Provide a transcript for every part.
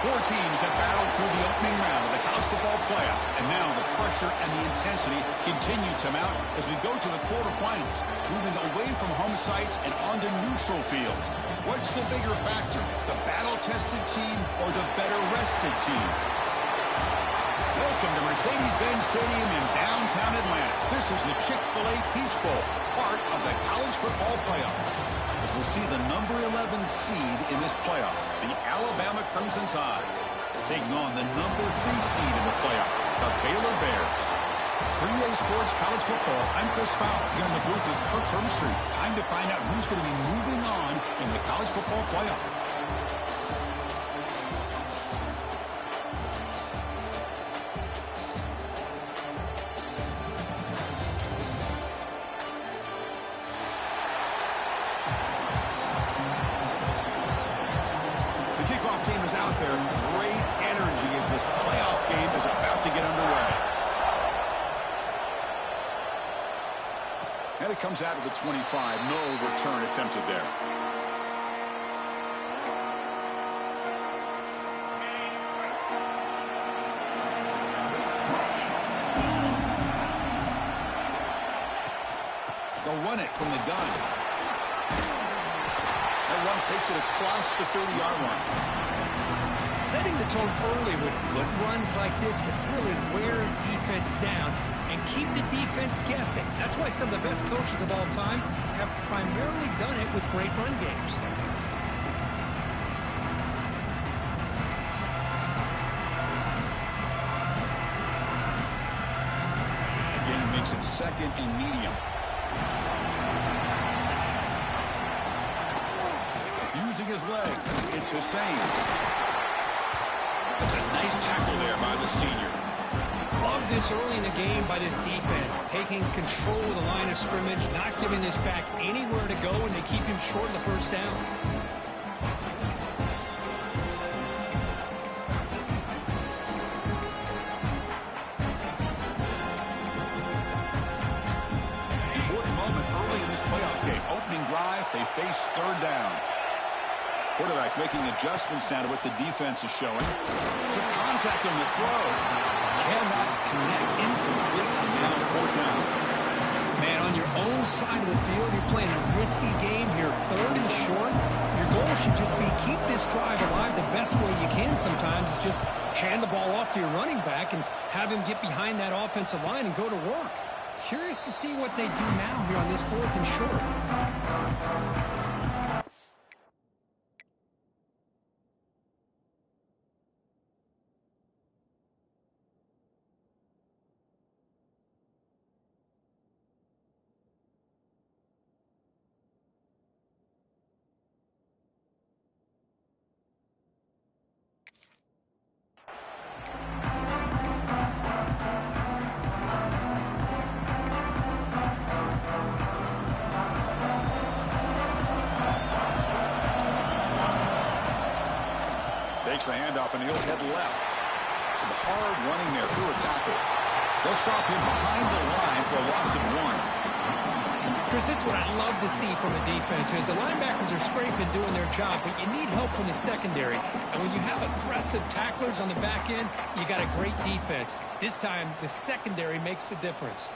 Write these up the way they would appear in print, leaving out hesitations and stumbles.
Four teams have battled through the opening round of the college football playoff, and now the pressure and the intensity continue to mount as we go to the quarterfinals, moving away from home sites and onto neutral fields. What's the bigger factor, the battle-tested team or the better-rested team? Welcome to Mercedes-Benz Stadium in downtown Atlanta. This is the Chick-fil-A Peach Bowl, part of the college football playoff. As we'll see the number 11 seed in this playoff, the Alabama Crimson Tide, taking on the number 3 seed in the playoff, the Baylor Bears. For EA Sports College Football, I'm Chris Fowler here in the booth with Kirk Hermstreet. Time to find out who's going to be moving on in the college football playoff. Team is out there. Great energy as this playoff game is about to get underway. And it comes out of the 25. No return attempted there. They'll run it from the gun. That one takes it across the 30-yard line. Setting the tone early with good runs like this can really wear a defense down and keep the defense guessing. That's why some of the best coaches of all time have primarily done it with great run games. Again, it makes it second and medium. Using his legs, it's Hussein. That's a nice tackle there by the senior. Love this early in the game by this defense, taking control of the line of scrimmage, not giving this back anywhere to go, and they keep him short of the first down. Important moment early in this playoff game. Opening drive, they face third down. Quarterback making adjustments now to what the defense is showing. Took contact on the throw. Cannot connect. Incomplete, and now fourth down. Man, on your own side of the field, you're playing a risky game here. Third and short. Your goal should just be keep this drive alive the best way you can sometimes. Is just hand the ball off to your running back and have him get behind that offensive line and go to work. Curious to see what they do now here on this fourth and short. Takes the handoff and he'll head left. Some hard running there through a tackle. They'll stop him behind the line for a loss of 1. Chris, this is what I love to see from a defense is the linebackers are scraping doing their job, but you need help from the secondary. And when you have aggressive tacklers on the back end, you got a great defense. This time, the secondary makes the difference.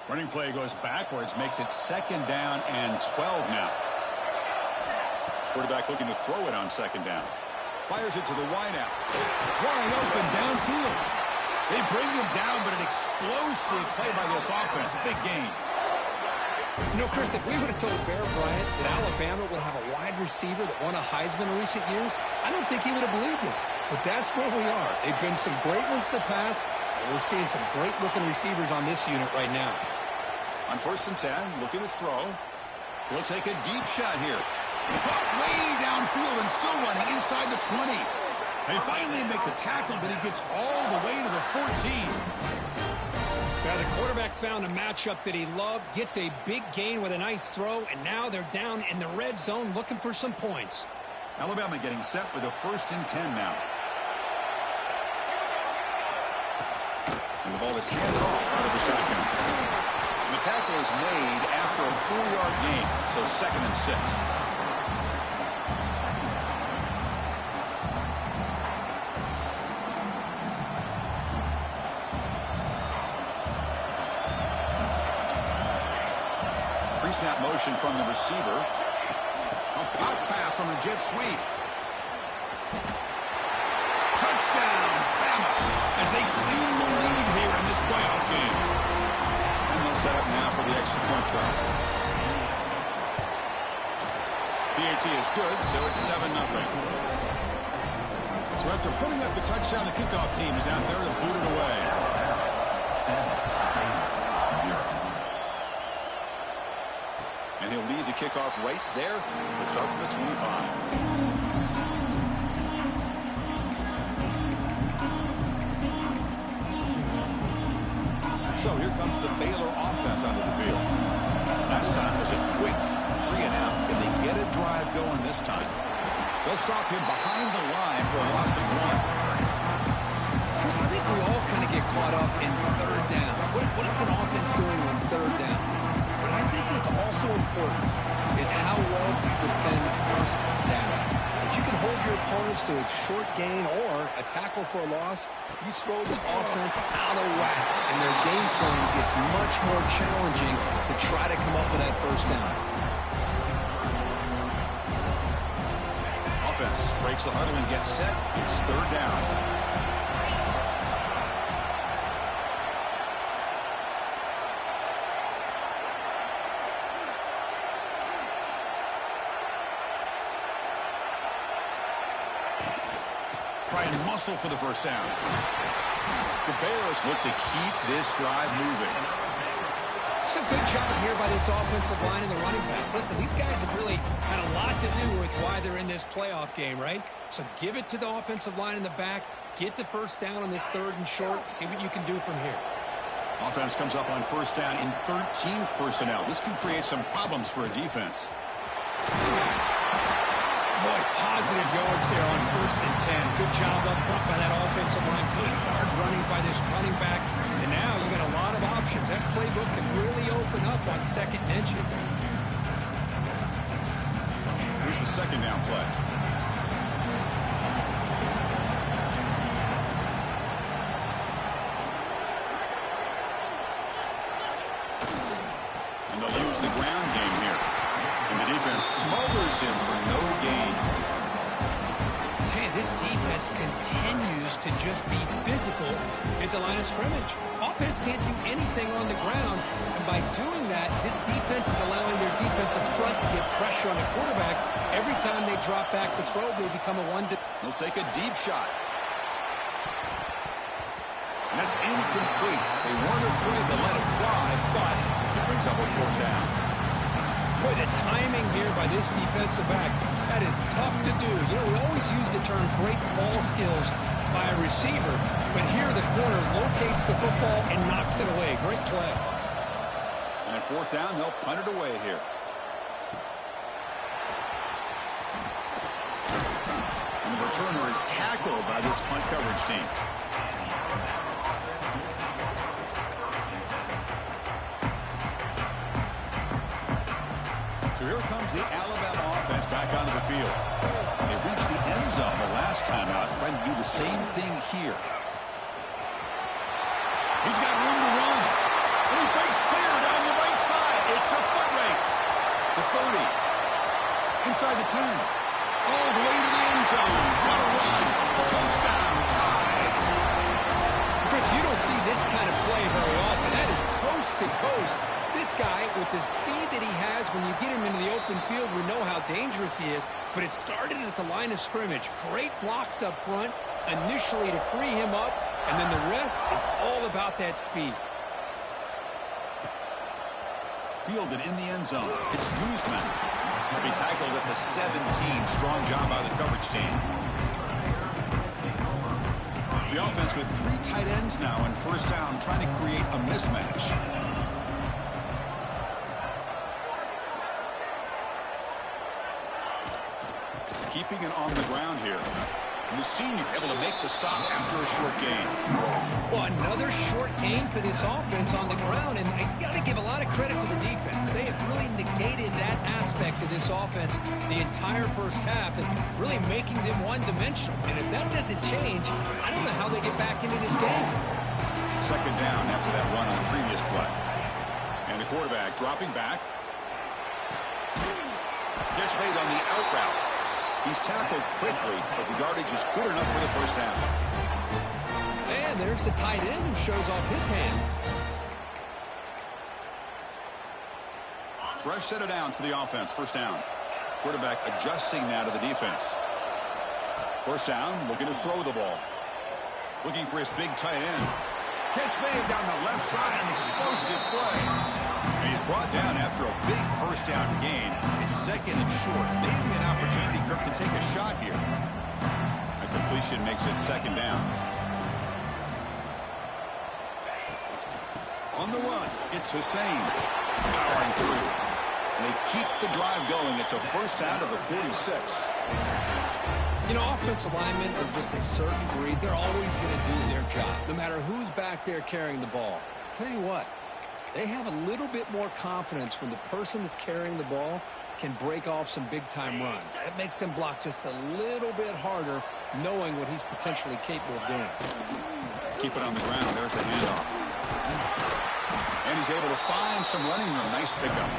Running play goes backwards, makes it second down and 12 now. Quarterback looking to throw it on second down. Fires it to the wideout. Wide open downfield. They bring him down, but an explosive play by this offense. Big gain. You know, Chris, if we would have told Bear Bryant that Alabama would have a wide receiver that won a Heisman in recent years, I don't think he would have believed us. But that's where we are. They've been some great ones in the past, and we're seeing some great-looking receivers on this unit right now. On 1st and 10, looking to throw. He'll take a deep shot here. Caught way downfield and still running inside the 20. They finally make the tackle, but he gets all the way to the 14. Now the quarterback found a matchup that he loved, gets a big gain with a nice throw, and now they're down in the red zone looking for some points. Alabama getting set with a 1st and 10 now. And the ball is handed off out of the shotgun. The tackle is made after a 4-yard gain, so 2nd and 6. Pre-snap motion from the receiver. A pop pass on the jet sweep. Touchdown, Bama, as they claim the lead here in this playoff game. And they'll set up now for the extra point try. PAT is good, so it's 7-0. So after putting up the touchdown, the kickoff team is out there to boot it away. And he'll lead the kickoff right there. We'll start from the 25. So here comes the Baylor offense onto the field. Last time was a quick 3-and-out. Can they get a drive going this time? They'll stop him behind the line for a loss of 1. Chris, I think we all kind of get caught up in 3rd down. What is an offense doing on 3rd down? But I think what's also important is how well you defend 1st down. If you can hold your opponents to a short gain or a tackle for a loss, you throw the offense out of whack, and their game plan gets much more challenging to try to come up with that 1st down. Offense breaks the huddle and gets set. It's 3rd down. Try and muscle for the 1st down. The Bears look to keep this drive moving. It's a good job here by this offensive line and the running back. Listen, these guys have really had a lot to do with why they're in this playoff game, right? So give it to the offensive line in the back. Get the 1st down on this 3rd and short. See what you can do from here. Offense comes up on 1st down in 13 personnel. This can create some problems for a defense. Boy, positive yards there on 1st and 10. Good job up front by that offensive line. Good hard running by this running back. And now you got a lot of options. That playbook can really open up on 2nd and inches. Here's the 2nd down play. And they'll use the ground game here. And the defense smothers him for no gain. This defense continues to just be physical at the line of scrimmage. Offense can't do anything on the ground, and by doing that, this defense is allowing their defensive front to get pressure on the quarterback. Every time they drop back to throw, they become a one. They'll take a deep shot. And that's incomplete. They weren't afraid to let it fly, but it brings up a 4th down. Boy, the timing here by this defensive back, that is tough to do. You know, we always use the term great ball skills by a receiver, but here the corner locates the football and knocks it away. Great play. And at 4th down, they'll punt it away here. And the returner is tackled by this punt coverage team. So here comes the Alabama offense back onto the field. They reached the end zone the last time out, trying to do the same thing here. He's got room to run. And he breaks clear down the right side. It's a foot race. The 30. Inside the 10. All the way to the end zone. What a run. Touchdown. Tie. Chris, you don't see this kind of play very often. That is coast to coast. This guy, with the speed that he has, when you get him into the open field, we know how dangerous he is. But it started at the line of scrimmage. Great blocks up front, initially to free him up, and then the rest is all about that speed. Fielded in the end zone. It's Guzman. He'll be tackled at the 17. Strong job by the coverage team. The offense with 3 tight ends now in 1st down, trying to create a mismatch. Keeping it on the ground here. The senior able to make the stop after a short gain. Well, another short gain for this offense on the ground, and you got to give a lot of credit to the defense. They have really negated that aspect of this offense the entire first half and really making them one-dimensional. And if that doesn't change, I don't know how they get back into this game. Second down after that run on the previous play. And the quarterback dropping back. Catch made on the out route. He's tackled quickly, but the yardage is good enough for the first down. And there's the tight end who shows off his hands. Fresh set of downs for the offense. First down. Quarterback adjusting now to the defense. First down, looking to throw the ball. Looking for his big tight end. Catch made down the left side, an explosive play. And he's brought down after a big first down gain. It's second and short. Maybe an opportunity, Kirk, to take a shot here. A completion makes it second down. On the run, it's Hussein. Powering through. And they keep the drive going. It's a first down of the 46. You know, offensive linemen are just a certain breed. They're always going to do their job, no matter who's back there carrying the ball. I'll tell you what, they have a little bit more confidence when the person that's carrying the ball can break off some big-time runs. That makes them block just a little bit harder, knowing what he's potentially capable of doing. Keep it on the ground. There's the handoff. And he's able to find some running room. Nice pickup.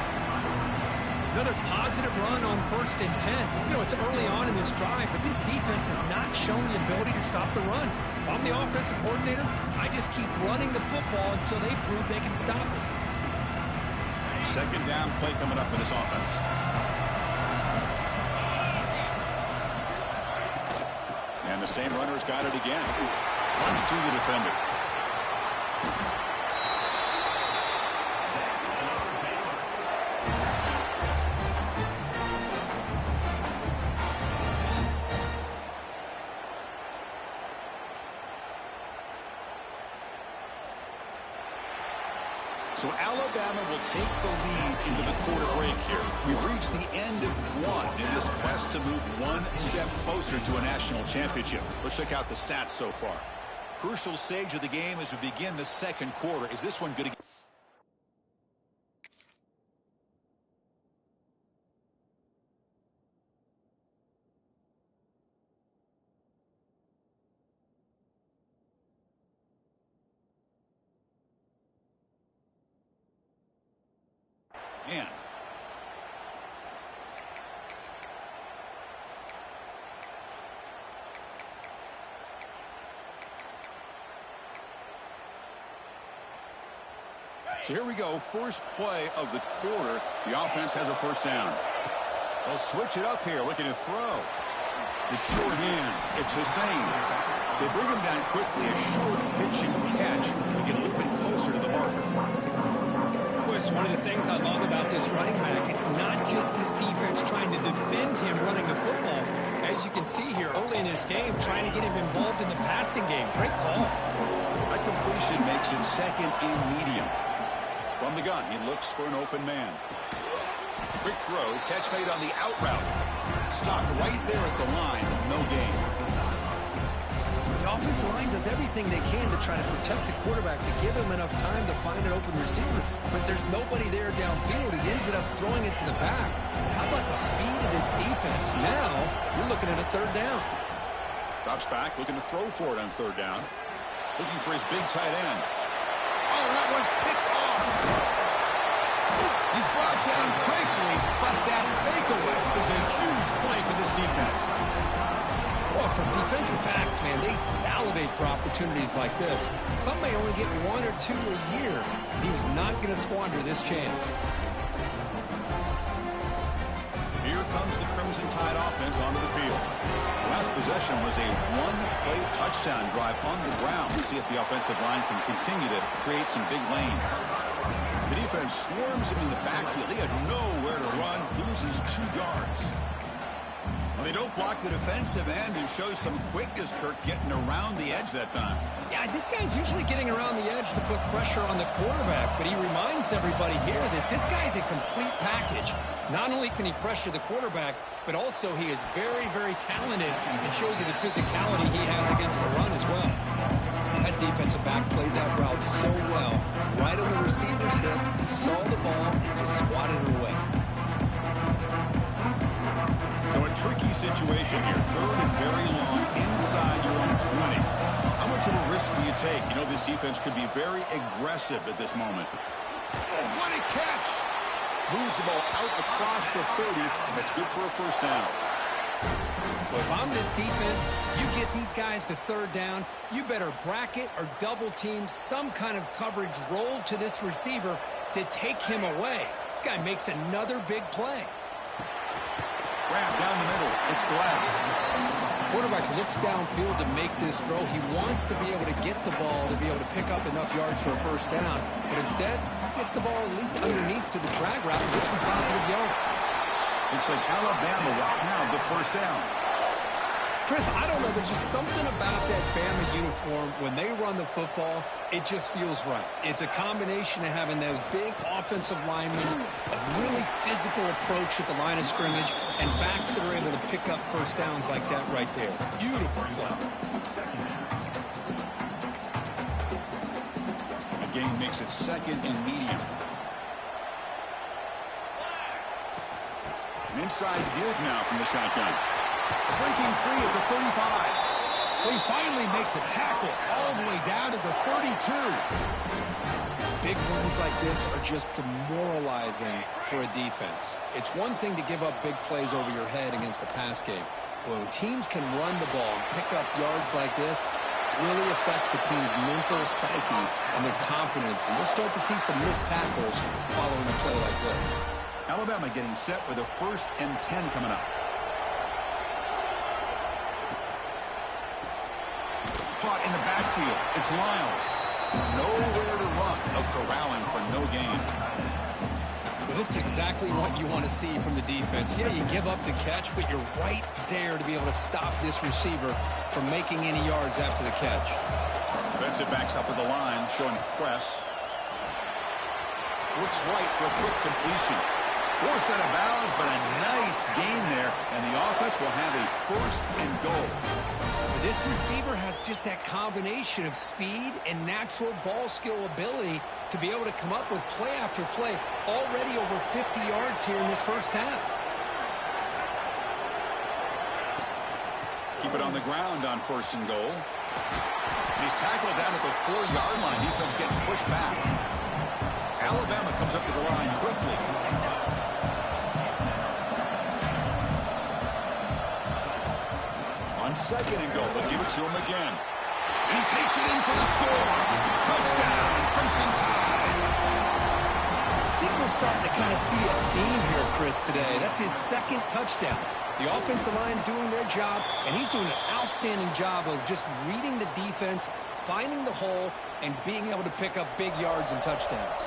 Another positive run on 1st and 10. You know, it's early on in this drive, but this defense has not shown the ability to stop the run. If I'm the offensive coordinator, I just keep running the football until they prove they can stop it. Second down play coming up for this offense. And the same runner's got it again. Runs through the defender. So Alabama will take the lead into the quarter break here. We've reached the end of one in this quest to move one step closer to a national championship. Let's check out the stats so far. Crucial stage of the game as we begin the second quarter. Is this one going to... Man. So here we go. First play of the quarter. The offense has a first down. They'll switch it up here, looking to throw. The short hands. It's Hussein. They bring him down quickly. A short pitch and catch to get a little bit closer to the marker. It's one of the things I love about this running back. It's not just this defense trying to defend him running the football. As you can see here early in this game, trying to get him involved in the passing game. Great call. That completion makes it second and medium. From the gun, he looks for an open man. Quick throw, catch made on the out route. Stopped right there at the line, no gain. The offensive line does everything they can to try to protect the quarterback, to give him enough time to find an open receiver. But there's nobody there downfield. He ends up throwing it to the back. How about the speed of this defense? Now, you're looking at a third down. Drops back, looking to throw for it on third down. Looking for his big tight end. Oh, that one's picked off. He's brought down quickly, but that takeaway is a huge play for this defense. Well, for defensive backs, man, they salivate for opportunities like this. Some may only get one or two a year. He was not going to squander this chance. Here comes the Crimson Tide offense onto the field. The last possession was a one-play touchdown drive on the ground. We'll see if the offensive line can continue to create some big lanes. The defense swarms him in the backfield. He had nowhere to run, loses 2 yards. Well, they don't block the defensive end and show some quickness, Kirk, getting around the edge that time. Yeah, this guy's usually getting around the edge to put pressure on the quarterback, but he reminds everybody here that this guy's a complete package. Not only can he pressure the quarterback, but also he is very, very talented and shows you the physicality he has against the run as well. That defensive back played that route so well. Right on the receiver's hip, he saw the ball and just swatted it away. So a tricky situation here. Third and very long inside your own 20. How much of a risk do you take? You know, this defense could be very aggressive at this moment. What a catch! Moves the ball out across the 30, and that's good for a first down. Well, if I'm this defense, you get these guys to third down, you better bracket or double team some kind of coverage roll to this receiver to take him away. This guy makes another big play. Wrapped down the middle. It's Glass. Quarterback looks downfield to make this throw. He wants to be able to get the ball to be able to pick up enough yards for a first down. But instead, gets the ball at least underneath to the drag route and gets some positive yards. Looks like Alabama will have the first down. Chris, I don't know. There's just something about that Bama uniform. When they run the football, it just feels right. It's a combination of having those big offensive linemen, a really physical approach at the line of scrimmage, and backs that are able to pick up first downs like that right there. Beautiful play. The game makes it second and medium. An inside give now from the shotgun. Breaking free at the 35. They finally make the tackle all the way down to the 32. Big runs like this are just demoralizing for a defense. It's one thing to give up big plays over your head against the pass game. When teams can run the ball and pick up yards like this, it really affects the team's mental psyche and their confidence. And we'll start to see some missed tackles following a play like this. Alabama getting set with a 1st and 10 coming up. Caught in the backfield. It's Lyle. Nowhere to run. No corralling for no gain. Well, this is exactly what you want to see from the defense. Yeah, you give up the catch, but you're right there to be able to stop this receiver from making any yards after the catch. Defensive backs up at the line, showing press. Looks right for a quick completion. Forced out of bounds, but a nice gain there, and the offense will have a 1st and goal. This receiver has just that combination of speed and natural ball skill ability to be able to come up with play after play. Already over 50 yards here in this first half. Keep it on the ground on 1st and goal. He's tackled down at the 4-yard line. Defense getting pushed back. Alabama comes up to the line quickly. On 2nd and goal, they'll give it to him again. And he takes it in for the score. Touchdown, Crimson Tide. I think we're starting to kind of see a theme here, Chris, today. That's his 2nd touchdown. The offensive line doing their job, and he's doing an outstanding job of just reading the defense, finding the hole, and being able to pick up big yards and touchdowns.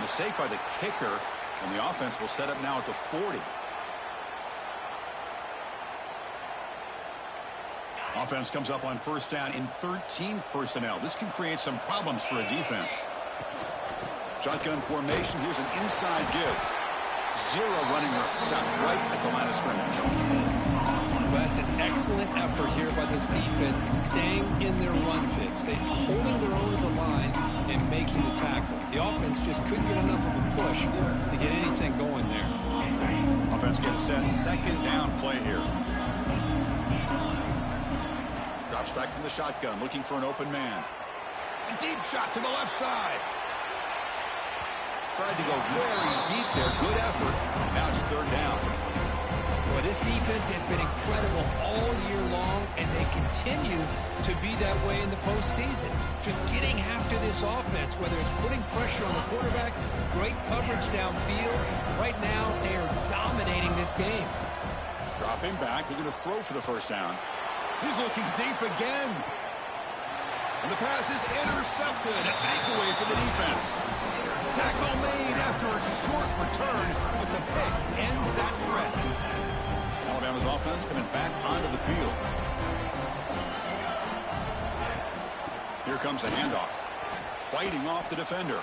Mistake by the kicker. And the offense will set up now at the 40. Offense comes up on 1st down in 13 personnel. This can create some problems for a defense. Shotgun formation. Here's an inside give. 0 running room. Stop right at the line of scrimmage. Well, that's an excellent effort here by this defense, staying in their run fits. They're holding their own at the line and making the tackle. The offense just couldn't get enough of a push to get anything going there. Offense getting set. 2nd down play here. Drops back from the shotgun, looking for an open man. A deep shot to the left side. Tried to go very deep there. Good effort. Now it's 3rd down. Well, this defense has been incredible all year long, and they continue to be that way in the postseason. Just getting after this offense, whether it's putting pressure on the quarterback, great coverage downfield. Right now, they are dominating this game. Dropping back, looking to throw for the first down. He's looking deep again. And the pass is intercepted. A takeaway for the defense. Tackle made after a short return, but the pick ends that threat. Alabama's offense coming back onto the field. Here comes a handoff. Fighting off the defender.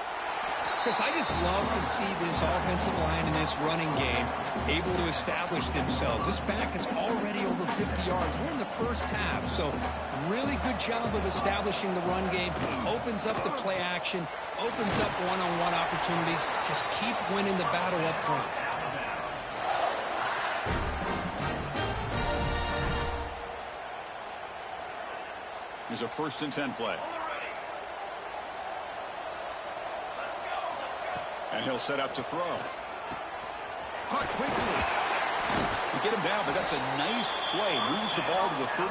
Chris, I just love to see this offensive line in this running game able to establish themselves. This back is already over 50 yards. We're in the first half, so really good job of establishing the run game. Opens up the play action, opens up one-on-one opportunities. Just keep winning the battle up front. Here's a 1st and 10 play. And he'll set up to throw. Caught quickly. You get him down, but that's a nice play. Moves the ball to the 33.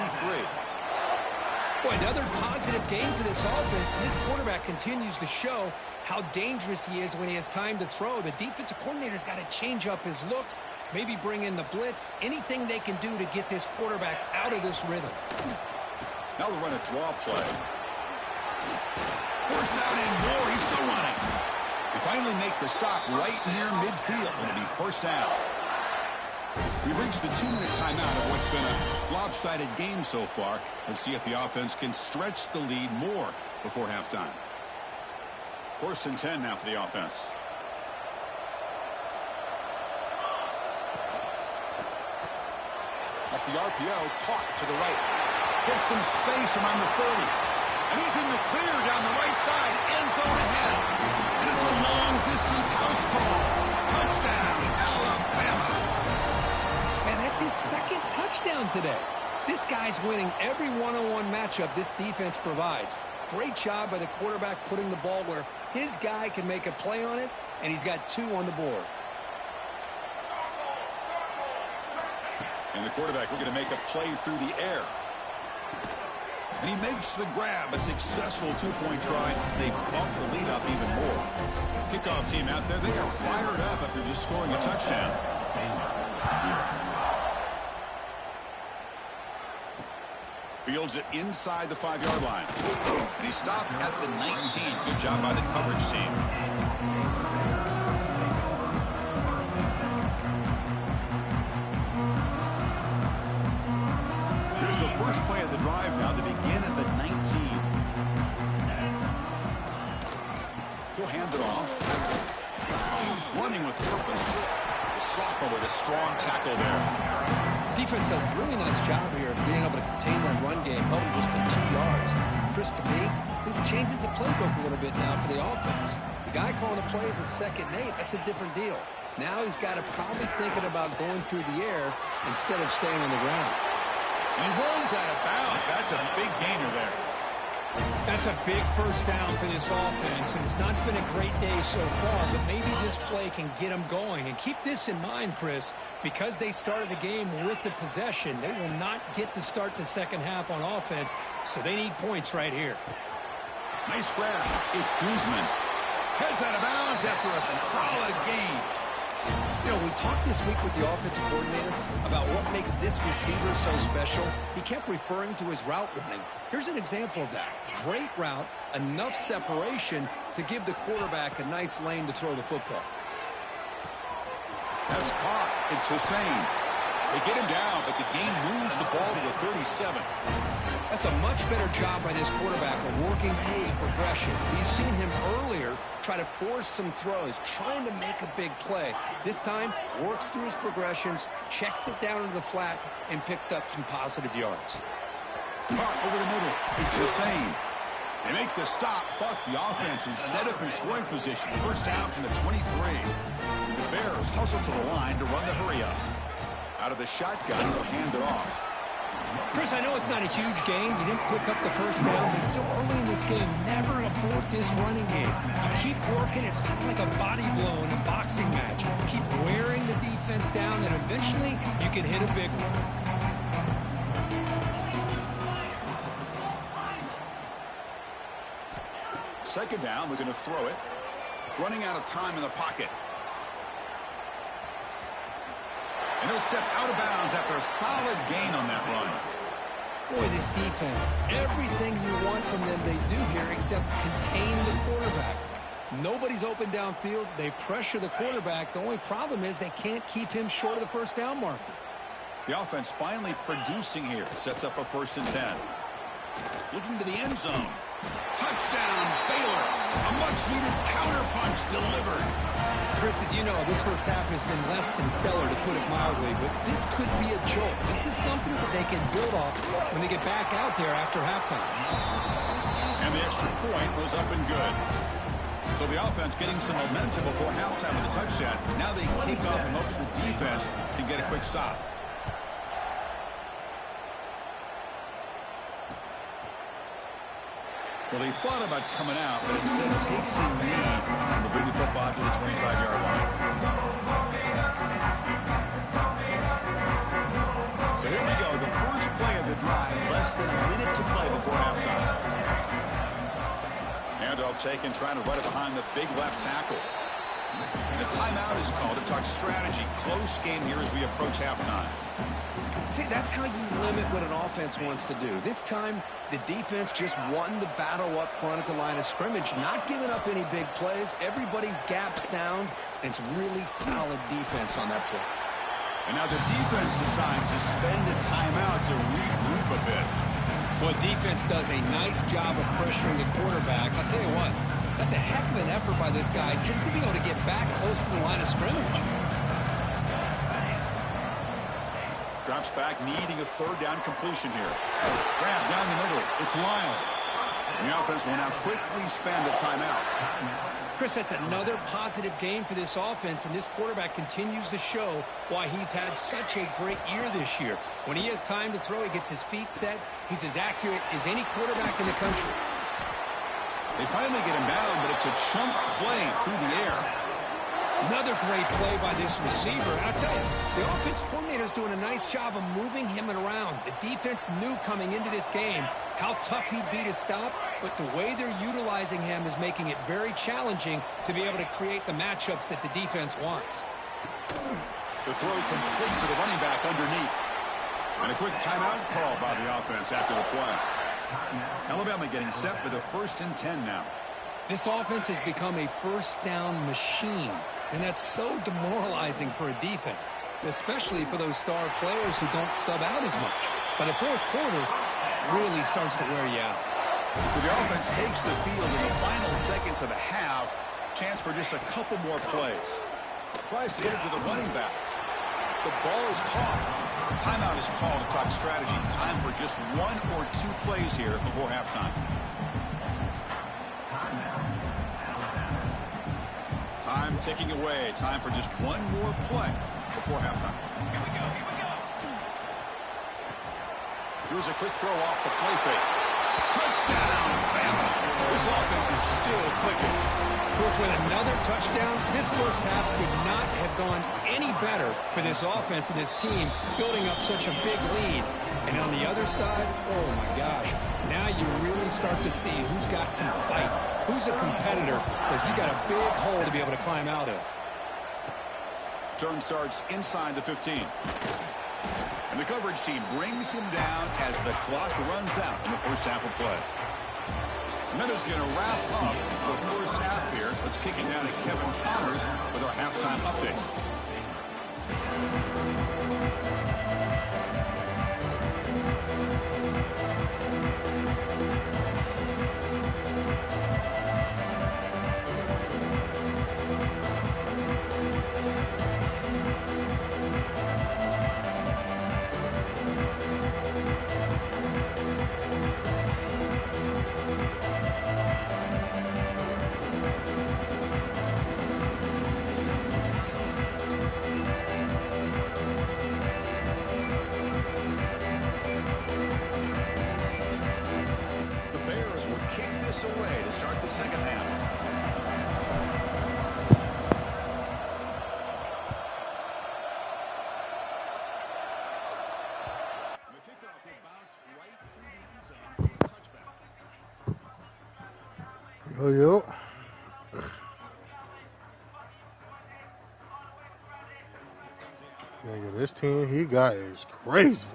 Boy, another positive game for this offense. This quarterback continues to show how dangerous he is when he has time to throw. The defensive coordinator's got to change up his looks, maybe bring in the blitz, anything they can do to get this quarterback out of this rhythm. Now they'll run a draw play. Forced out and more. He's still running. They finally make the stop right near midfield. It'll be 1st down. We've reached the 2-minute timeout of what's been a lopsided game so far. Let's see if the offense can stretch the lead more before halftime. 1st and 10 now for the offense. Off the RPO, caught to the right. Gets some space around the 30. And he's in the clear down the right side. End zone ahead. And it's a long-distance house call. Touchdown, Alabama. Man, that's his 2nd touchdown today. This guy's winning every one-on-one matchup this defense provides. Great job by the quarterback putting the ball where his guy can make a play on it, and he's got 2 on the board. And the quarterback looking to make a play through the air. And he makes the grab. A successful 2-point try. They bump the lead up even more. Kickoff team out there. They are fired up after just scoring a touchdown. Fields it inside the 5-yard line. And he stopped at the 19. Good job by the coverage team. Here's the first play of the drive now. They begin at the 19. He'll hand it off. Running with purpose. The sophomore with a strong tackle there. Defense does a really nice job here of being able to contain that run game, held him just to 2 yards. Chris, to me, this changes the playbook a little bit now for the offense. The guy calling the plays at 2nd and 8, that's a different deal. Now he's got to probably thinking about going through the air instead of staying on the ground. And he runs out of bounds. That's a big gainer there. That's a big 1st down for this offense, and it's not been a great day so far, but maybe this play can get them going. And keep this in mind, Chris, because they started the game with the possession, they will not get to start the 2nd half on offense, so they need points right here. Nice grab. It's Guzman. Heads out of bounds after a solid gain. You know, we talked this week with the offensive coordinator about what makes this receiver so special. He kept referring to his route running. Here's an example of that. Great route, enough separation to give the quarterback a nice lane to throw the football. That's caught. It's Hussein. They get him down, but the game moves the ball to the 37. That's a much better job by this quarterback of working through his progressions. We've seen him earlier try to force some throws, trying to make a big play. This time, works through his progressions, checks it down into the flat, and picks up some positive yards. Caught over the middle. It's Hussein. They make the stop, but the offense is set up in scoring position. 1st down from the 23. The Bears hustle to the line to run the hurry-up. Out of the shotgun, he'll hand it off. Chris, I know it's not a huge gain. You didn't pick up the 1st down, but still early in this game, never abort this running game. You keep working. It's kind of like a body blow in a boxing match. Keep wearing the defense down, and eventually you can hit a big one. Second down, we're going to throw it. Running out of time in the pocket. And he'll step out of bounds after a solid gain on that run. Boy, this defense, everything you want from them they do here except contain the quarterback. Nobody's open downfield. They pressure the quarterback. The only problem is they can't keep him short of the first down marker. The offense finally producing here. Sets up a 1st and 10. Looking to the end zone. Touchdown, Baylor. A much-needed counterpunch delivered. Chris, as you know, this first half has been less than stellar, to put it mildly, but this could be a jolt. This is something that they can build off when they get back out there after halftime. And the extra point was up and good. So the offense getting some momentum before halftime with a touchdown. Now they kick off in hopes the defense can get a quick stop. Well, they thought about coming out, but instead takes a knee to bring the football to the 25-yard line. So here we go, the first play of the drive, less than a minute to play before halftime. Handoff taken, trying to run it behind the big left tackle. And a timeout is called to talk strategy. Close game here as we approach halftime. See, that's how you limit what an offense wants to do. This time, the defense just won the battle up front at the line of scrimmage, not giving up any big plays. Everybody's gap sound, and it's really solid defense on that play. And now the defense decides to spend the timeout to regroup a bit. Well, defense does a nice job of pressuring the quarterback. I'll tell you what, that's a heck of an effort by this guy just to be able to get back close to the line of scrimmage. Drops back, needing a 3rd down completion here. Grab down the middle. It's Lyle. And the offense will now quickly spend a timeout. Chris, that's another positive game for this offense, and this quarterback continues to show why he's had such a great year this year. When he has time to throw, he gets his feet set. He's as accurate as any quarterback in the country. They finally get him down, but it's a chunk play through the air. Another great play by this receiver. And I'll tell you, the offense coordinator is doing a nice job of moving him around. The defense knew coming into this game how tough he'd be to stop, but the way they're utilizing him is making it very challenging to be able to create the matchups that the defense wants. The throw complete to the running back underneath. And a quick timeout call by the offense after the play. Alabama getting set with a 1st and 10 now. This offense has become a first down machine, and that's so demoralizing for a defense, especially for those star players who don't sub out as much. But the fourth quarter really starts to wear you out. So the offense takes the field in the final seconds of the half. Chance for just a couple more plays. Tries to get it to the running back. The ball is caught. Timeout is called to talk strategy. Time for just 1 or 2 plays here before halftime. Time ticking away. Time for just 1 more play before halftime. Here we go. Here's a quick throw off the play fake. Touchdown, Bama. This offense is still clicking. Of course, with another touchdown, this first half could not have gone any better for this offense and this team, building up such a big lead. And on the other side, oh my gosh, now you really start to see who's got some fight, who's a competitor, because you got a big hole to be able to climb out of. Turn starts inside the 15. And the coverage team brings him down as the clock runs out in the first half of play. And that is going to wrap up the first half here. Let's kick it down to Kevin Connors with our halftime update. Away to start the second half. The kickoff will bounce right through the end zone for a touchback. Yo. Nigga, this team he got is crazy.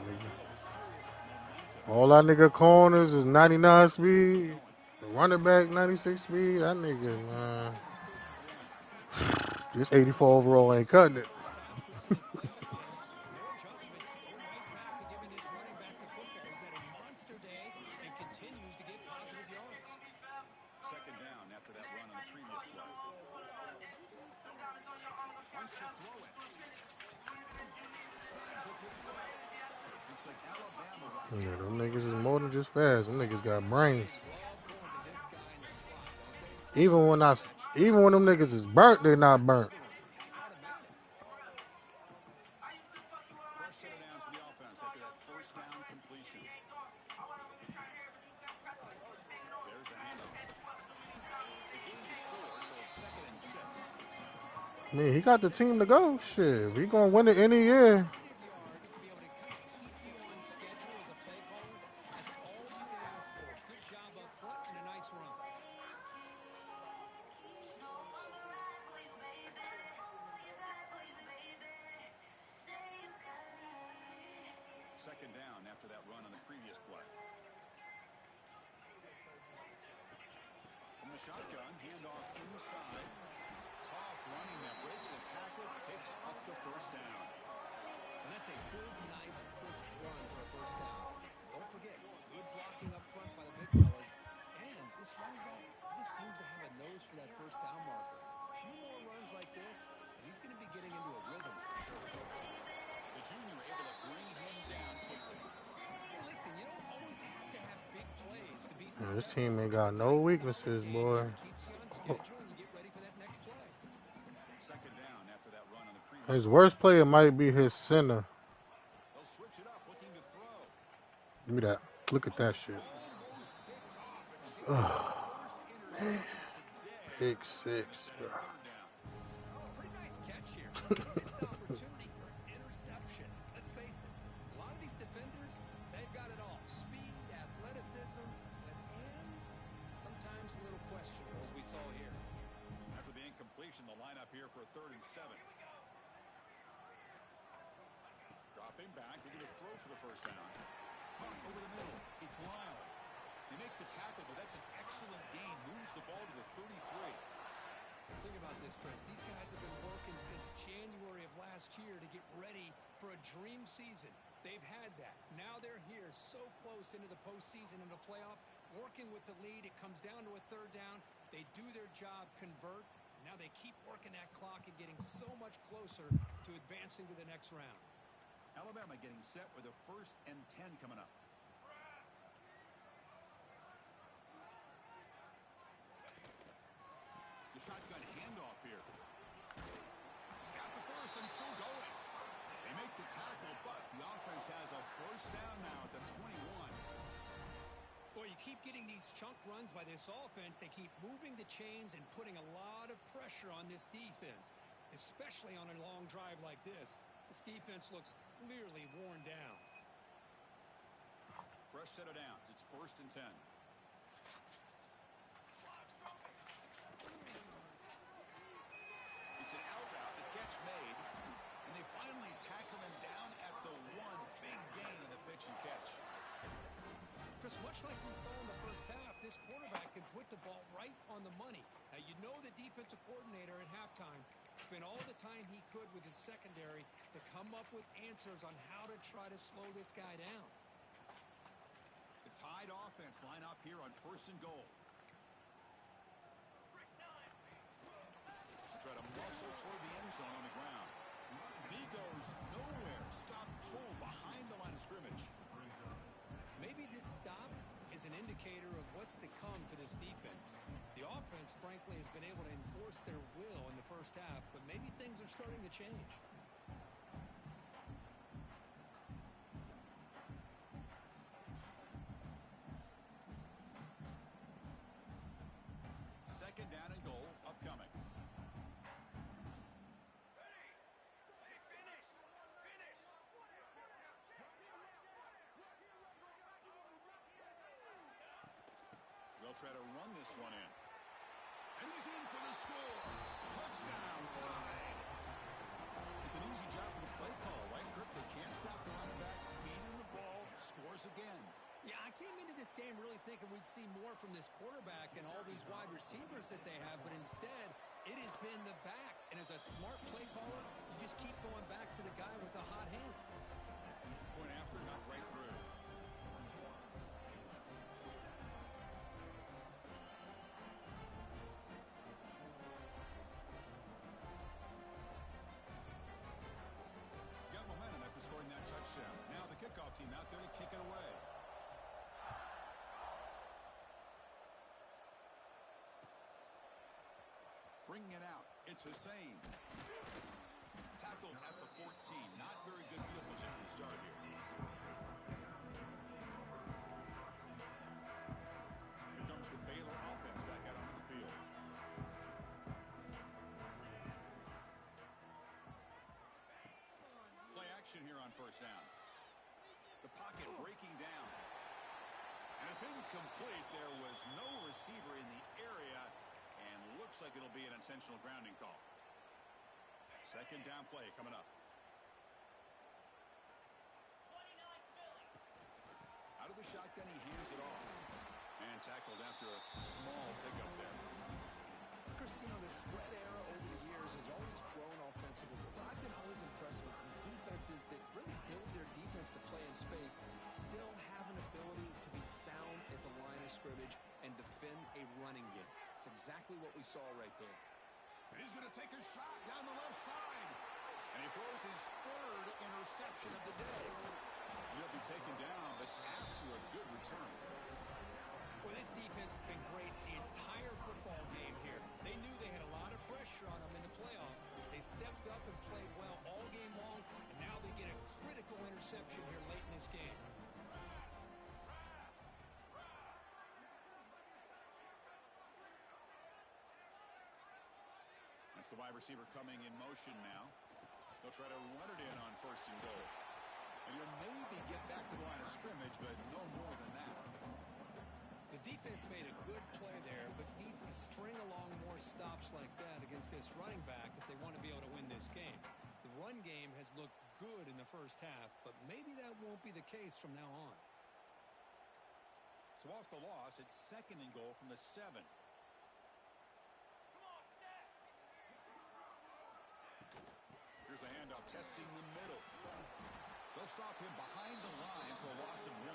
All our nigga corners is 99 speed. The running back 96 speed. That nigga, man. This 84 overall ain't cutting it. Second down after that run on the previous play. Wants to throw it. Tries a good throw. Looks like Alabama right Yeah, there. them niggas is more than just fast. Them niggas got brains. Even when them niggas is burnt, they not burnt. Fresh set of downs for the offense after that first down completion. There's the handoff. The gain is 4, so it's 2nd and 6. I mean, he got the team to go. Shit, we gonna win it any year. Second down after that run on the previous play. From the shotgun, handoff inside. Tough running that breaks a tackle, picks up the first down. And that's a good, nice, crisp run for a first down. Don't forget, good blocking up front by the big fellas. And this running back, he just seems to have a nose for that first down marker. A few more runs like this, and he's going to be getting into a rhythm for sure. The junior able to bring him down quickly. Hey, listen, you don't always have to have big plays to be Man, successful. this team ain't got no weaknesses, boy. Keeps you on schedule and you get ready for that next play. Second down after that run on the previous. His worst player might be his center. They'll switch it up, looking to throw. Give me that. Look at that shit. Pick 6, bro. Pretty nice catch here. Missed opportunity for interception. Let's face it, a lot of these defenders, they've got it all. Speed, athleticism, but hands, sometimes a little questionable, as we saw here. After the incompletion, the lineup here for a 3rd and 7. Dropping back, looking to throw for the first down. Over the middle, it's Lyle. They make the tackle, but that's an excellent gain. Moves the ball to the 33. Think about this, Chris. These guys have been working since January of last year to get ready for a dream season. They've had that. Now they're here so close into the postseason and the playoff, working with the lead. It comes down to a 3rd down. They do their job, convert, and now they keep working that clock and getting so much closer to advancing to the next round. Alabama getting set with a 1st and 10 coming up. The shotgun handoff here. He's got the first and still going. They make the tackle, but the offense has a first down now at the 21. Boy, you keep getting these chunk runs by this offense. They keep moving the chains and putting a lot of pressure on this defense, especially on a long drive like this. This defense looks clearly worn down. Fresh set of downs. It's 1st and 10. It's an out route, the catch made, and they finally tackle him down at the 1. Big gain in the pitch and catch. Chris, much like we saw in the first half, this quarterback can put the ball right on the money. Now, you know the defensive coordinator at halftime spent all the time he could with his secondary to come up with answers on how to try to slow this guy down. The tied offense line up here on 1st and goal. Try to muscle toward the end zone on the ground. And he goes nowhere. Stop pull behind the line of scrimmage. Maybe this stop is an indicator of what's to come for this defense. The offense, frankly, has been able to enforce their will in the first half, but maybe things are starting to change. Second down and goal upcoming. They'll try to run this one in. And he's in for the score. Touchdown, tied. It's an easy job for the play call, right, Kirk? They can't stop the running back, feeding the ball, scores again. Yeah, I came into this game really thinking we'd see more from this quarterback and all these wide receivers that they have, but instead, it has been the back. And as a smart play caller, you just keep going back to the guy with a hot hand. Point after, knocked right through. Got momentum after scoring that touchdown. Now the kickoff team out there to kick it away. Bringing it out. It's Hussein. Tackled at the 14. Not very good field position to start here. Here comes the Baylor offense back out onto the field. Play action here on first down. The pocket breaking down. And it's incomplete. There was no receiver in the area. And looks like it'll be an intentional grounding call. Second down play coming up. Out of the shotgun, he hands it off. And tackled after a small pickup there. Chris, you know, the spread era over the years has always grown offensively, but I've been always impressed with defenses that really build their defense to play in space, still have an ability to be sound at the line of scrimmage and defend a running game. It's exactly what we saw right there. And he's going to take a shot down the left side. And he throws his third interception of the day. He'll be taken down, but after a good return. Well, this defense has been great the entire football game here. They knew they had a lot of pressure on them in the playoffs. They stepped up and played well all game long, and now they get a critical interception here late in this game. That's the wide receiver coming in motion now. They'll try to run it in on first and goal. And he'll maybe get back to the line of scrimmage, but no more than that. The defense made a good play there, but needs to string along more stops like that against this running back if they want to be able to win this game. The run game has looked good in the first half, but maybe that won't be the case from now on. So off the loss, it's second and goal from the 7. Here's the handoff, testing the middle. They'll stop him behind the line for a loss of 1.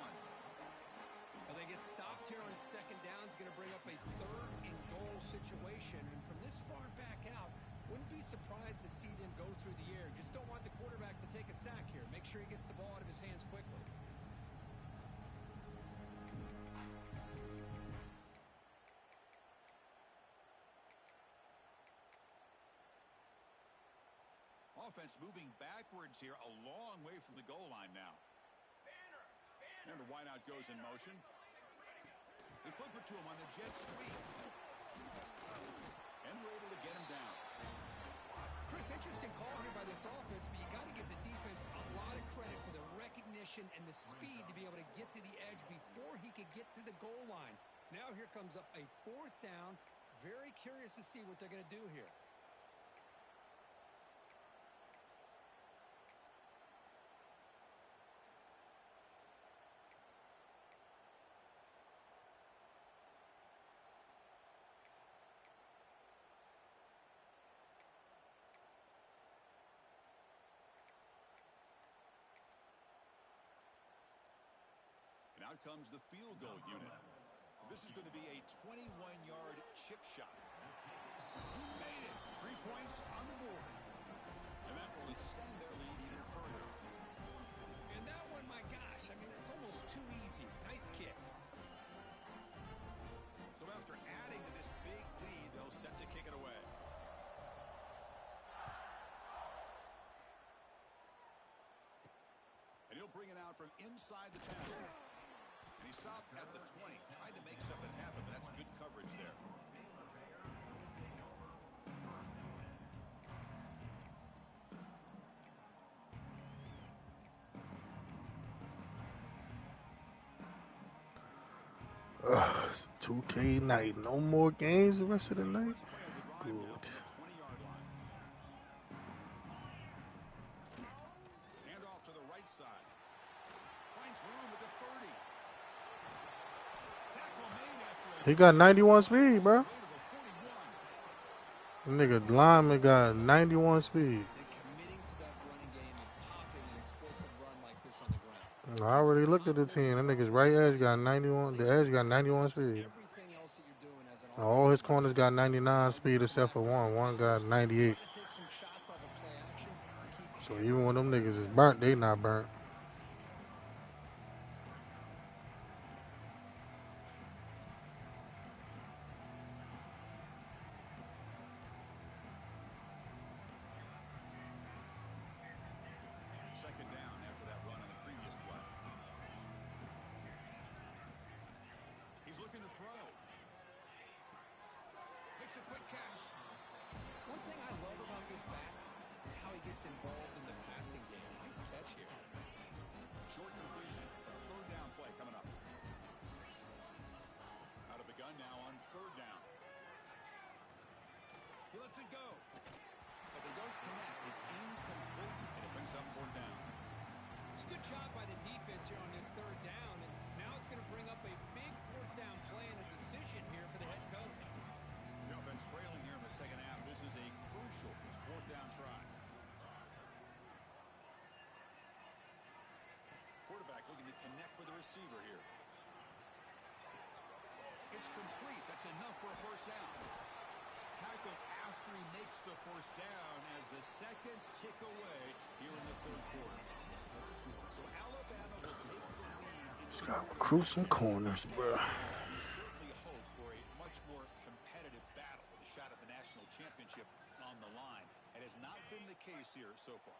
Well, they get stopped here on second down. It's going to bring up a third and goal situation. And from this far back out, wouldn't be surprised to see them go through the air. Just don't want the quarterback to take a sack here. Make sure he gets the ball out of his hands quickly. Offense moving backwards here, a long way from the goal line now. And the wideout goes in motion. They flip it to him on the jet sweep. And we're able to get him down. Chris, interesting call here by this offense, but you got to give the defense a lot of credit for the recognition and the speed to be able to get to the edge before he could get to the goal line. Now here comes up a fourth down. Very curious to see what they're going to do here. And out comes the field goal unit. This is going to be a 21-yard chip shot. He made it. 3 points on the board. And that will extend their lead even further. And that one, my gosh, I mean, it's almost too easy. Nice kick. So after adding to this big lead, they'll set to kick it away. And he'll bring it out from inside the 10. And he stopped at the 20, tried to make something happen, but that's good coverage there. It's 2K night. No more games the rest of the night. Good. Hand off to the right side. Finds room at the 30. He got 91 speed, bro. Nigga, lineman got 91 speed. And committing to that running game and popping an explosive run like this on the ground. I already looked at the team. That nigga's right edge got 91. The edge got 91 speed. Everything else that you're doing as an All his offensive corners got 99 speed except for one. One got 98. try to take some shots off of play action, keep So even when them niggas is burnt, they not burnt. Second down after that run on the previous play. He's looking to throw. Makes a quick catch. One thing I love about this back is how he gets involved in the passing game. Nice catch here. Short completion. A third down play coming up. Out of the gun now on third down. He lets it go. But they don't connect. It's incomplete. And it brings up fourth down. It's a good job by the defense here on this third down. And now it's going to bring up a big fourth down play and a decision here for the head coach. The offense trailing here in the second half. This is a crucial fourth down try. Quarterback looking to connect with the receiver here. It's complete. That's enough for a first down. Tackle after he makes the first down as the seconds tick away here in the third quarter. So Alabama will take the lead. Just gotta recruit some corners, bro. We certainly hope for a much more competitive battle with a shot at the national championship on the line. It has not been the case here so far.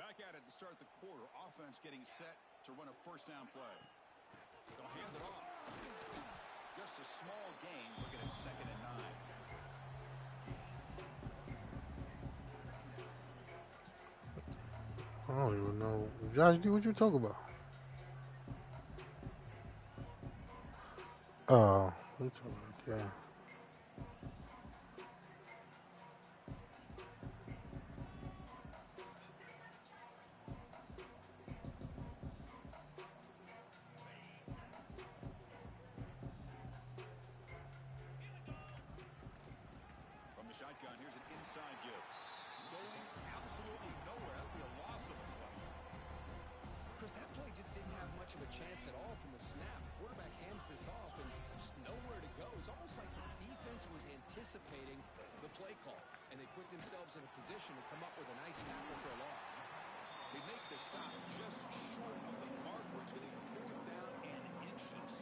Back at it to start the quarter. Offense getting set to run a first down play. They'll hand it off. Just a small gain, looking at 2nd and 9. I don't even know. Josh D, what you talking about? Oh, we talking about, yeah. From the shotgun, here's an inside give. Going absolutely nowhere. That'll be a loss of a play. Chris, that play just didn't have much of a chance at all from the snap. Quarterback hands this off and just nowhere to go. It's almost like the defense was anticipating the play call, and they put themselves in a position to come up with a nice tackle for a loss. They make the stop just short of the mark, which is a fourth down and inches.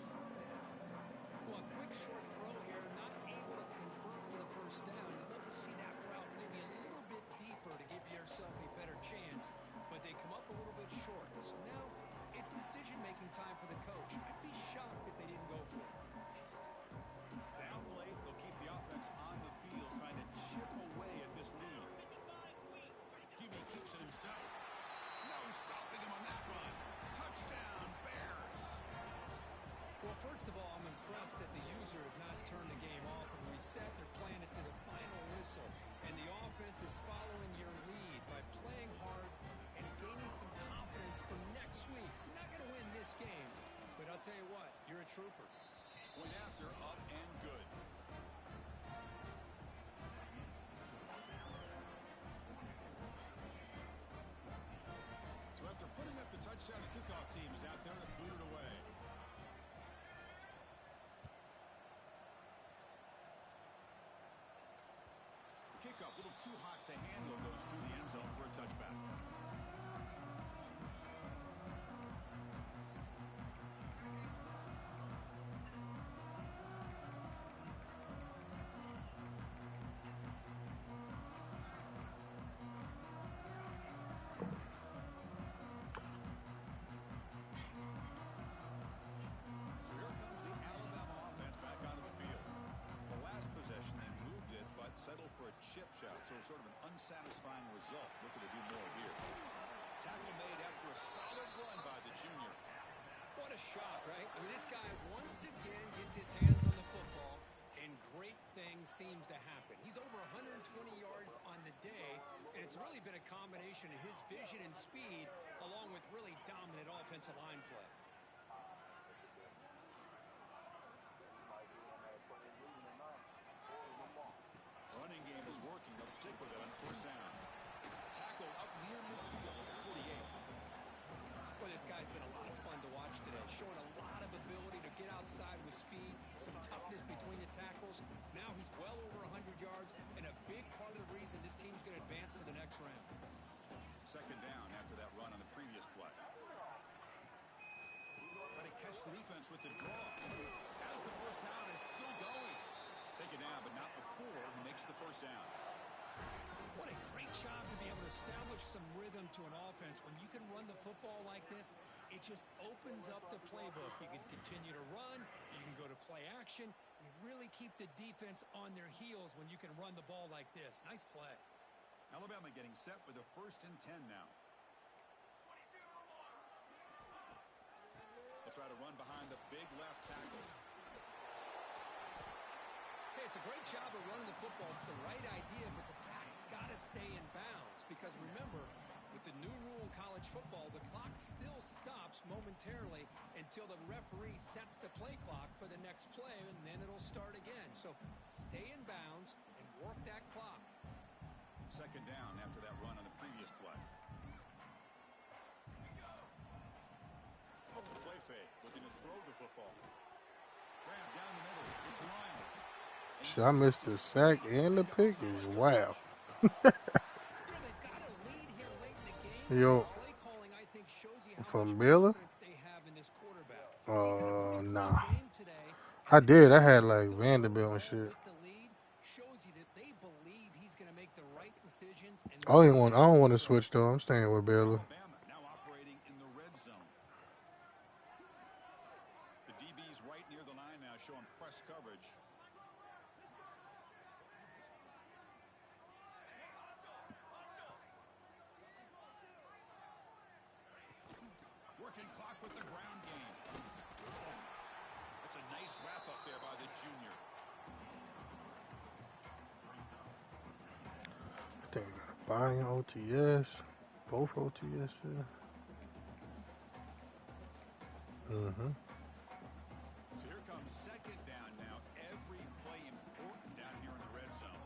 Well, a quick short throw here, not able to convert for the first down. You'd love to see that route maybe a little bit deeper to give yourself a better chance, but they come up a little bit short. So now it's decision-making time for the coach. I'd be shocked if they didn't go for it. Down late, they'll keep the offense on the field, trying to chip away at this lead. QB keeps it himself. No stopping him on that run. Touchdown, Bears. Well, first of all, I'm impressed that the user has not turned the game off and reset. They're playing it to the final whistle. And the offense is following your lead by playing hard and gaining some confidence for next week. You're not going to win this game, but I'll tell you what, you're a trooper. Point after, up and good. So after putting up the touchdown, the kickoff team is out there to boot it away. The kickoff a little too hot to handle, goes through the end zone for a touchback. Settle for a chip shot, so sort of an unsatisfying result. Looking to do more here. Tackle made after a solid run by the junior. What a shot, right? I mean, this guy once again gets his hands on the football, and great things seems to happen. He's over 120 yards on the day, and it's really been a combination of his vision and speed, along with really dominant offensive line play. showing a lot of ability to get outside with speed, some toughness between the tackles. Now he's well over 100 yards, and a big part of the reason this team's going to advance to the next round. Second down after that run on the previous play. Trying to catch the defense with the draw. As the first down is still going. Take it down, but not before he makes the first down. What a great job to be able to establish some rhythm to an offense. When you can run the football like this, it just opens up the playbook. You can continue to run. You can go to play action. You really keep the defense on their heels when you can run the ball like this. Nice play. Alabama getting set with a 1st and 10 now. They'll try to run behind the big left tackle. Hey, it's a great job of running the football. It's the right idea, but the back's got to stay in bounds. Because remember, with the new rule in college football, the clock still stops momentarily until the referee sets the play clock for the next play, and then it'll start again. So stay in bounds and work that clock. Second down after that run on the previous play. Off the play fake, looking to throw the football. Grab down the middle. It's Lyon. Shit, I missed the sack and the pick. Is wow. Yo, from Baylor? Nah. I did. I had like Vanderbilt and shit. I don't want to switch though. I'm staying with Baylor. Now operating in the red zone. The DB's right near the line now, showing press coverage. Working clock with the ground game. That's a nice wrap up there by the junior. I think I got to buy in OTS. Both OTS. Yeah. So here comes second down now. Every play important down here in the red zone.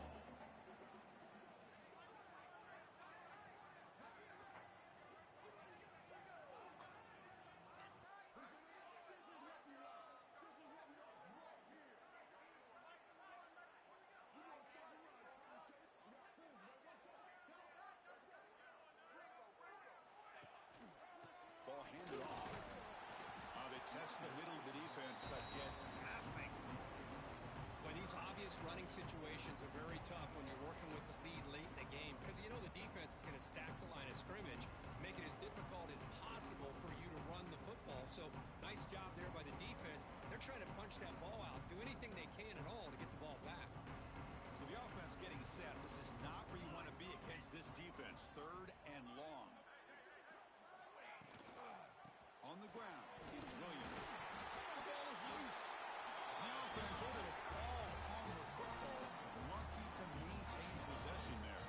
Ball handed off. They test the middle of the defense, but get nothing. When these obvious running situations are very tough when you're working with the lead late in the game, because you know the defense is going to stack the line of scrimmage, make it as difficult as possible for you to run the football. So nice job there by the defense. They're trying to punch that ball out, do anything they can at all to get the ball back. So the offense getting set. This is not where you want to be against this defense. 3rd and long. On the ground, it's Williams. The ball is loose. The offense able to fall on the football. Lucky to maintain possession there.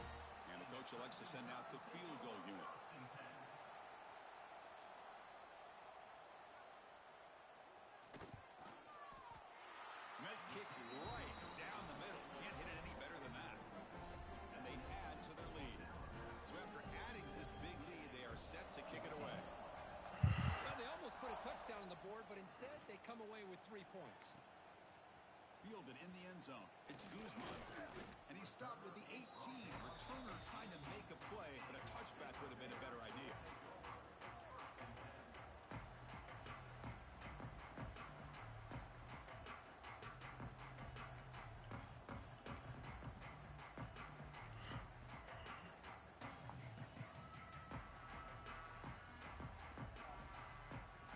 And the coach elects to send out the field goal unit. And that kick right down the middle. Can't hit it any better than that. And they add to their lead. So after adding to this big lead, they are set to kick it away. They almost put a touchdown on the board, but instead they come away with 3 points. Fielded in the end zone. It's Guzman. And he stopped with the 18. Returner trying to make a play, but a touchback would have been a better idea.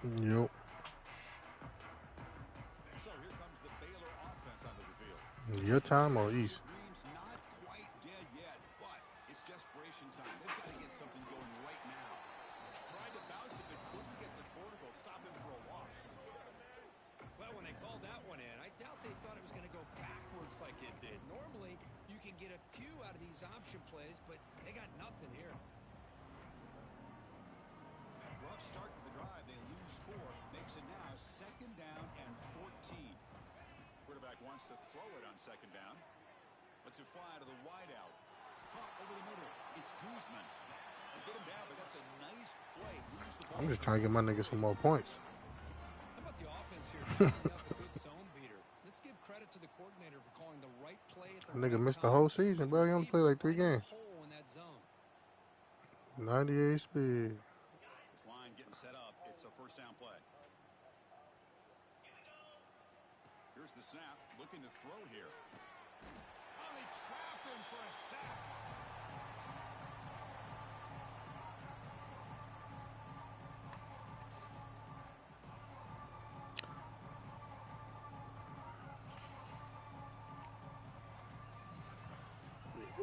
Yep. So here comes the Baylor offense onto the field. Your time or East? Dream's not quite dead yet, but it's desperation time. They've got to get something going right now. Tried to bounce it, but couldn't get the cortical. Stop him for a loss. Well, when they called that one in, I doubt they thought it was going to go backwards like it did. Normally, you can get a few out of these option plays, but they got nothing here. Rough start to the drive. They lose 4. Makes it now 2nd down and 14. Quarterback wants to throw it on 2nd down. Lets it fly to the wideout. Caught over the middle. It's Guzman. They get him down, but that's a nice play. Lose the ball. I'm just trying to get my niggas some more points. thought the offense here dialed up a good zone beater. Let's give credit to the coordinator for calling the right play at the Nigga right missed the time. whole season, bro. He only played like 3 Finding a games. hole in that zone. 98 speed. This line getting set up. It's a first down play. Here's the snap. Looking to throw here. Oh, they trap him for a sack.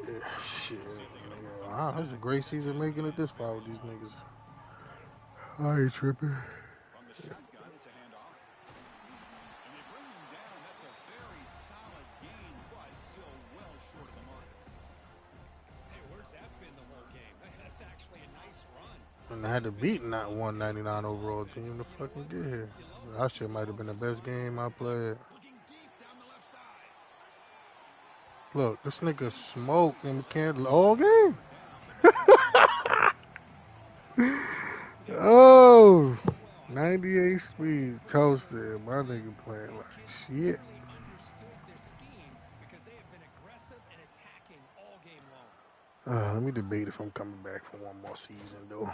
Yeah, shit. Nigga. Wow, that's a great season making it this far with these niggas. I ain't tripping. From the shotgun, it's a handoff. And they bring him down. That's a very solid gain, but still well short of the mark. Hey, where's that been the whole game? That's actually a nice run. And I had to beat not 199 overall team to fucking get here. That shit might have been the best game I played. Looking deep down the left side. Look, this nigga smoked and can't all game. Oh, 98 speed toasted. My nigga playing like shit. Let me debate if I'm coming back for one more season though.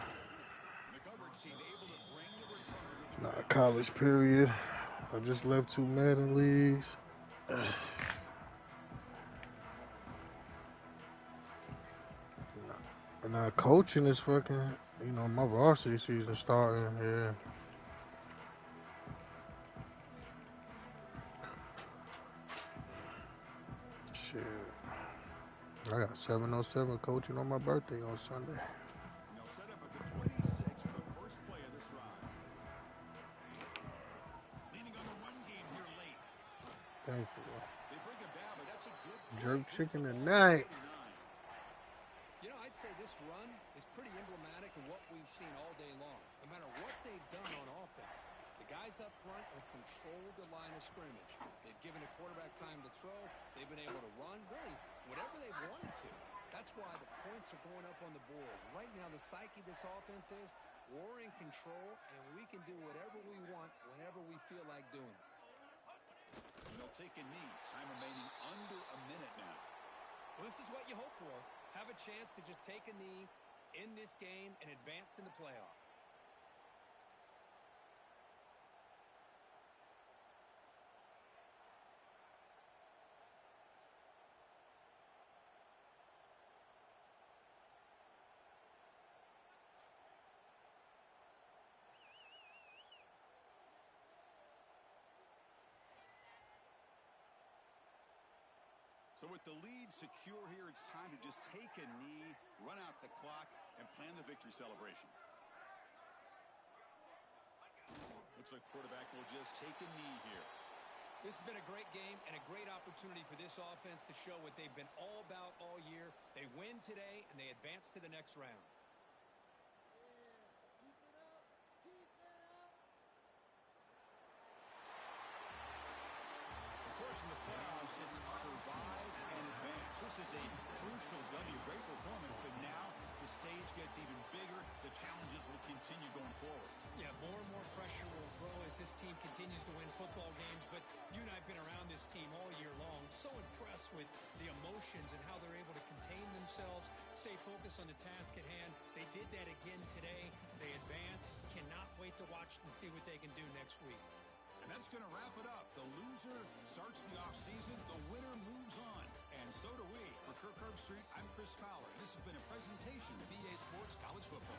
Nah, college period. I just left 2 Madden leagues. Nah, coaching is fucking, you know, my varsity season starting, yeah. Shit. I got 707 coaching on my birthday on Sunday. And they'll set up at the 26 for the first play of this drive. Leaning on the run game here late. Thank you. They bring him down, but that's a good Jerk chicken tonight. You know, I'd say this run is pretty emblematic of what we've seen all day long. No matter what they've done on offense, the guys up front have controlled the line of scrimmage. They've given a quarterback time to throw. They've been able to run, really, whatever they wanted to. That's why the points are going up on the board. Right now, the psyche of this offense is we're in control, and we can do whatever we want whenever we feel like doing it. And they'll take a knee. Time remaining under a minute now. Well, this is what you hope for. Have a chance to just take a knee in this game and advance in the playoff. So with the lead secure here, it's time to just take a knee, run out the clock, and plan the victory celebration. Looks like the quarterback will just take a knee here. This has been a great game and a great opportunity for this offense to show what they've been all about all year. They win today, and they advance to the next round. In the playoffs, it's survive and advance. This is a crucial W. Great performance, but now the stage gets even bigger. The challenges will continue going forward. Yeah, more and more pressure will grow as this team continues to win football games, but you and I have been around this team all year long. So impressed with the emotions and how they're able to contain themselves, stay focused on the task at hand. They did that again today. They advance. Cannot wait to watch and see what they can do next week. And that's going to wrap it up. The loser starts the offseason. The winner moves on. And so do we. For Kirk Herbstreit, I'm Chris Fowler. This has been a presentation of EA Sports College Football.